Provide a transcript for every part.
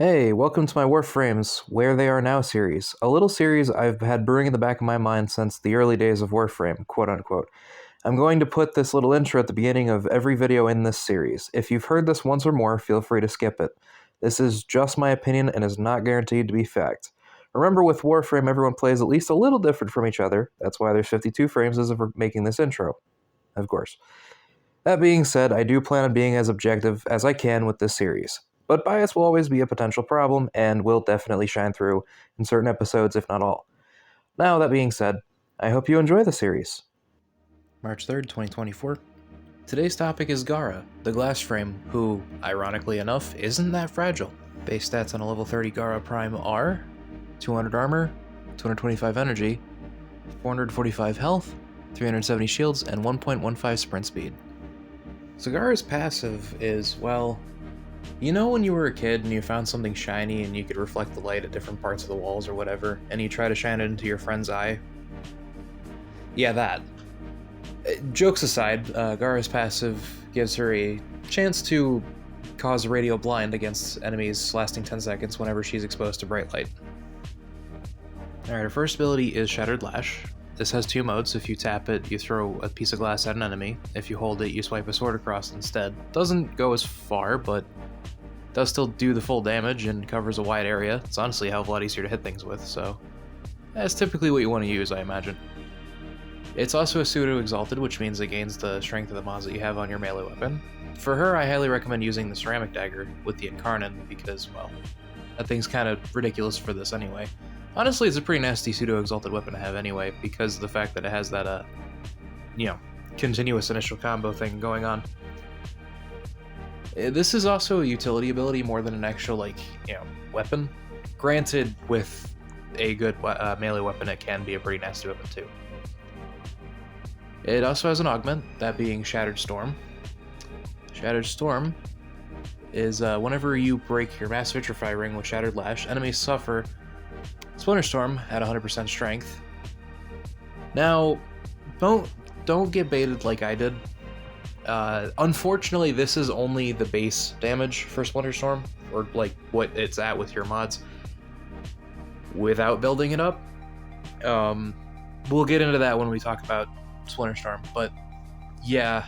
Hey, welcome to my Warframes Where They Are Now series, a little series I've had brewing in the back of my mind since the early days of Warframe, quote unquote. I'm going to put this little intro at the beginning of every video in this series. If you've heard this once or more, feel free to skip it. This is just my opinion and is not guaranteed to be fact. Remember, with Warframe, everyone plays at least a little different from each other. That's why there's 52 frames as of making this intro, of course. That being said, I do plan on being as objective as I can with this series. But bias will always be a potential problem, and will definitely shine through in certain episodes, if not all. Now, that being said, I hope you enjoy the series. March 3rd, 2024. Today's topic is Gara, the glass frame, who, ironically enough, isn't that fragile. Base stats on a level 30 Gara Prime are 200 armor, 225 energy, 445 health, 370 shields, and 1.15 sprint speed. So Gara's passive is, well, you know when you were a kid and you found something shiny and you could reflect the light at different parts of the walls or whatever, and you try to shine it into your friend's eye? Yeah, that. Jokes aside, Gara's passive gives her a chance to cause radial blind against enemies lasting 10 seconds whenever she's exposed to bright light. Alright, her first ability is Shattered Lash. This has two modes. If you tap it, you throw a piece of glass at an enemy. If you hold it, you swipe a sword across instead. Doesn't go as far, but does still do the full damage and covers a wide area. It's honestly a hell of a lot easier to hit things with, so that's typically what you want to use, I imagine. It's also a pseudo-exalted, which means it gains the strength of the mods that you have on your melee weapon. For her, I highly recommend using the ceramic dagger with the incarnate because, well, that thing's kind of ridiculous for this anyway. Honestly, it's a pretty nasty pseudo-exalted weapon to have anyway, because of the fact that it has that, continuous initial combo thing going on. This is also a utility ability more than an actual, weapon. Granted, with a good melee weapon, it can be a pretty nasty weapon too. It also has an augment, that being Shattered Storm. Shattered Storm is whenever you break your mass vitrify ring with Shattered Lash, enemies suffer Splinter Storm at 100% strength. Now, don't get baited like I did. Unfortunately, this is only the base damage for Splinter Storm, or like what it's at with your mods, without building it up. We'll get into that when we talk about Splinter Storm, but yeah,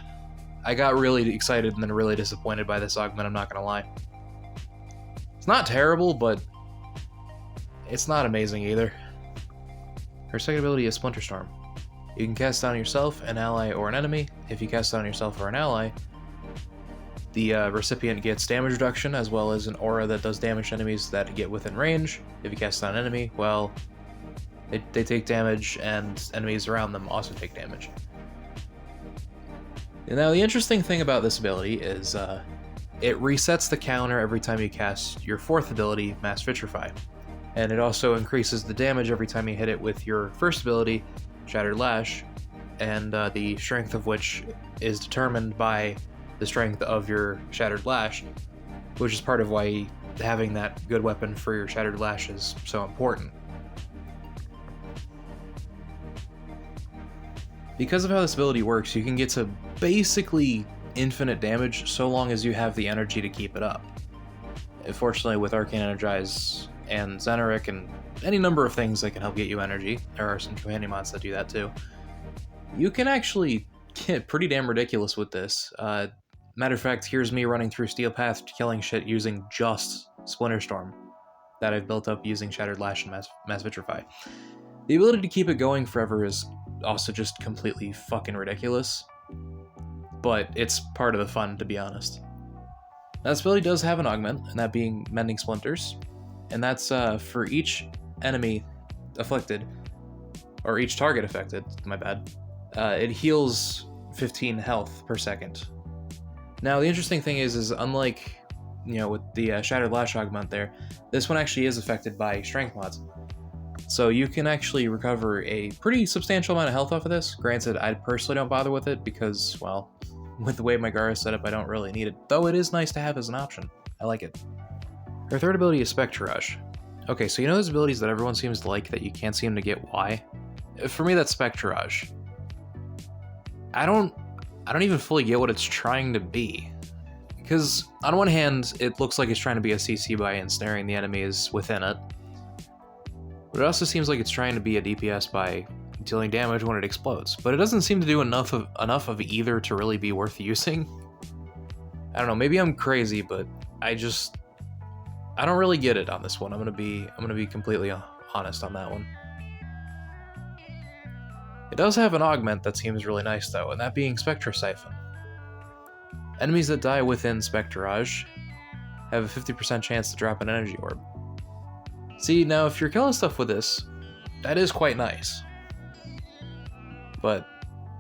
I got really excited and then really disappointed by this augment, I'm not gonna lie. It's not terrible, but it's not amazing either. Her second ability is Splinter Storm. You can cast it on yourself, an ally, or an enemy. If you cast it on yourself or an ally, the recipient gets damage reduction as well as an aura that does damage to enemies that get within range. If you cast it on an enemy, well, they take damage and enemies around them also take damage. Now, the interesting thing about this ability is it resets the counter every time you cast your fourth ability, Mass Vitrify. And it also increases the damage every time you hit it with your first ability, Shattered Lash, and the strength of which is determined by the strength of your Shattered Lash, which is part of why having that good weapon for your Shattered Lash is so important. Because of how this ability works, you can get to basically infinite damage so long as you have the energy to keep it up. Fortunately, with Arcane Energize and Xeneric and any number of things that can help get you energy, there are some companion mods that do that too, you can actually get pretty damn ridiculous with this. Matter of fact, here's me running through Steel Path killing shit using just Splinter Storm that I've built up using Shattered Lash and Mass Vitrify. The ability to keep it going forever is also just completely fucking ridiculous, but it's part of the fun, to be honest. Now, this ability does have an augment, and that being Mending Splinters, and that's for each enemy afflicted, or each target affected, my bad, it heals 15 health per second. Now, the interesting thing is unlike, with the Shattered Lash augment there, this one actually is affected by strength mods. So you can actually recover a pretty substantial amount of health off of this. Granted, I personally don't bother with it because, well, with the way my Gara is set up, I don't really need it, though it is nice to have as an option. I like it. Her third ability is Spectrorage. Okay, so you know those abilities that everyone seems to like that you can't seem to get why? For me, that's Spectrorage. I don't even fully get what it's trying to be. Because on one hand, it looks like it's trying to be a CC by ensnaring the enemies within it, but it also seems like it's trying to be a DPS by dealing damage when it explodes. But it doesn't seem to do enough of either to really be worth using. I don't know, maybe I'm crazy, but I don't really get it on this one. I'm gonna be completely honest on that one. It does have an augment that seems really nice though, and that being Spectra Siphon. Enemies that die within Spectrorage have a 50% chance to drop an energy orb. See, now if you're killing stuff with this, that is quite nice. But,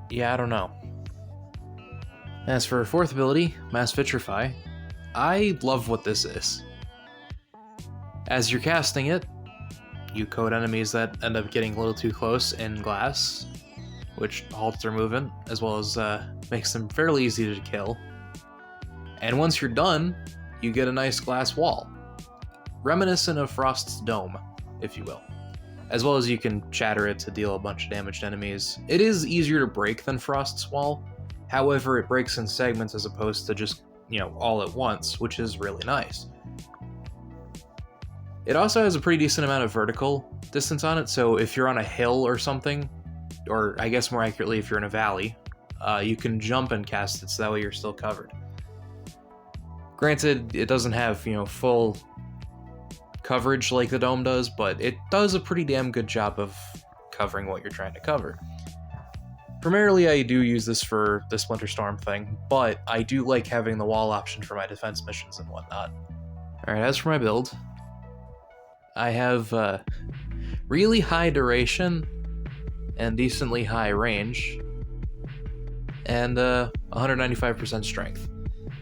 yeah, I don't know. As for fourth ability, Mass Vitrify, I love what this is. As you're casting it, you coat enemies that end up getting a little too close in glass, which halts their movement, as well as makes them fairly easy to kill. And once you're done, you get a nice glass wall, reminiscent of Frost's Dome, if you will. As well as you can shatter it to deal a bunch of damage to enemies. It is easier to break than Frost's Wall, however it breaks in segments as opposed to just, all at once, which is really nice. It also has a pretty decent amount of vertical distance on it, so if you're on a hill or something, or I guess more accurately if you're in a valley, you can jump and cast it so that way you're still covered. Granted, it doesn't have, full coverage like the Dome does, but it does a pretty damn good job of covering what you're trying to cover. Primarily, I do use this for the Splinter Storm thing, but I do like having the wall option for my defense missions and whatnot. Alright, as for my build, I have really high duration and decently high range, and 195% strength.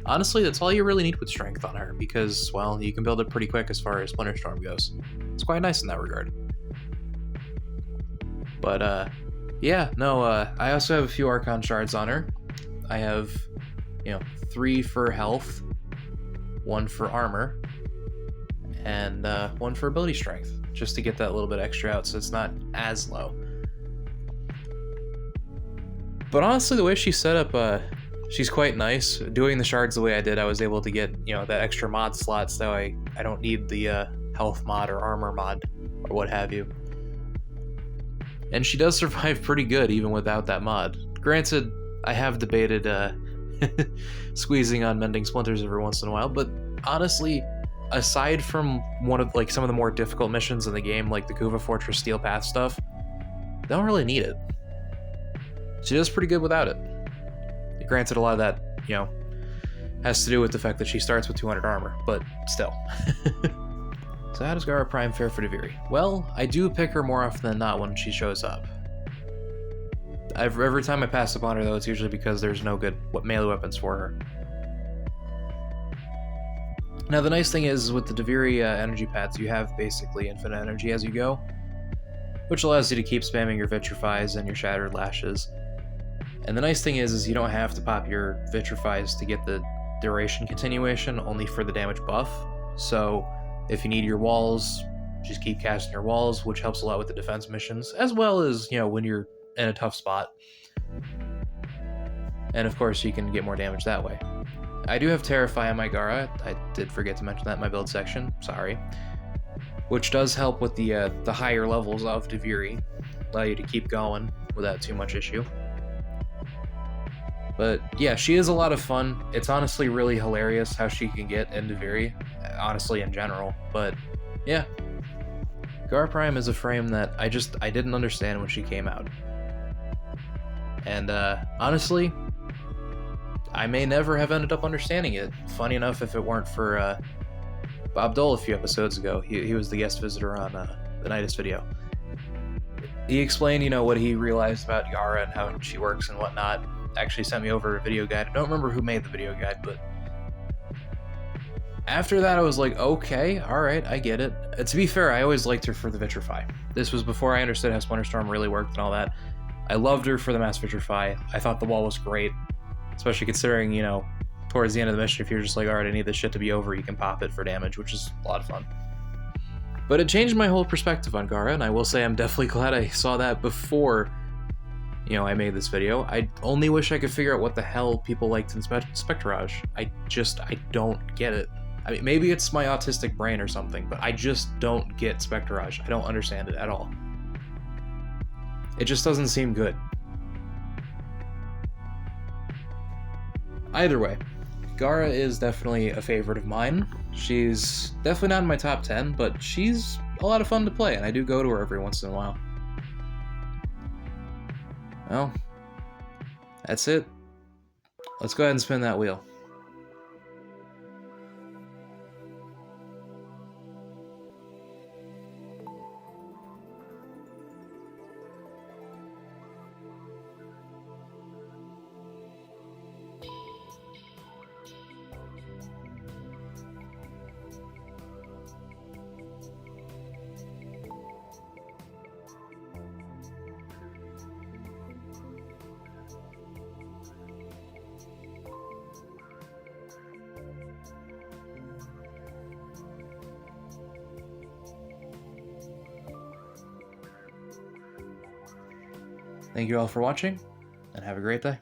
Honestly, that's all you really need with strength on her, because, well, you can build it pretty quick as far as Splinter Storm goes. It's quite nice in that regard. But, yeah, no, I also have a few Archon shards on her. I have, 3 for health, 1 for armor, and 1 for ability strength, just to get that little bit extra out so it's not as low. But honestly, the way she's set up, she's quite nice. Doing the shards the way I did, I was able to get, that extra mod slot so I don't need the health mod or armor mod or what have you. And she does survive pretty good even without that mod. Granted, I have debated squeezing on mending splinters every once in a while, but honestly, aside from one of some of the more difficult missions in the game, like the Kuva Fortress Steel Path stuff, I don't really need it. She does pretty good without it. Granted, a lot of that, has to do with the fact that she starts with 200 armor, but still. So how does Gara Prime fare for Duviri? Well, I do pick her more often than not when she shows up. Every time I pass upon her, though, it's usually because there's no good melee weapons for her. Now, the nice thing is, with the Duviri energy pads, you have basically infinite energy as you go, which allows you to keep spamming your vitrifies and your shattered lashes. And the nice thing is you don't have to pop your vitrifies to get the duration continuation, only for the damage buff. So if you need your walls, just keep casting your walls, which helps a lot with the defense missions, as well as, when you're in a tough spot. And of course, you can get more damage that way. I do have Terrify on my Gara. I did forget to mention that in my build section, sorry. Which does help with the higher levels of Duviri, allow you to keep going without too much issue. But yeah, she is a lot of fun. It's honestly really hilarious how she can get in Duviri, honestly in general. But yeah, Gara Prime is a frame that I didn't understand when she came out. And honestly, I may never have ended up understanding it. Funny enough, if it weren't for Bob Dole a few episodes ago, he was the guest visitor on the Nidus video. He explained, what he realized about Gara and how she works and whatnot. Actually sent me over a video guide. I don't remember who made the video guide, but after that I was like, okay, alright, I get it. To be fair, I always liked her for the Vitrify. This was before I understood how Splinter Storm really worked and all that. I loved her for the Mass Vitrify. I thought the wall was great, especially considering, towards the end of the mission, if you're just like, alright, I need this shit to be over, you can pop it for damage, which is a lot of fun. But it changed my whole perspective on Gara, and I will say I'm definitely glad I saw that before, I made this video. I only wish I could figure out what the hell people liked in Spectrorage. I don't get it. I mean, maybe it's my autistic brain or something, but I just don't get Spectrorage. I don't understand it at all. It just doesn't seem good. Either way, Gara is definitely a favorite of mine. She's definitely not in my top 10, but she's a lot of fun to play, and I do go to her every once in a while. Well, that's it. Let's go ahead and spin that wheel. Thank you all for watching, and have a great day.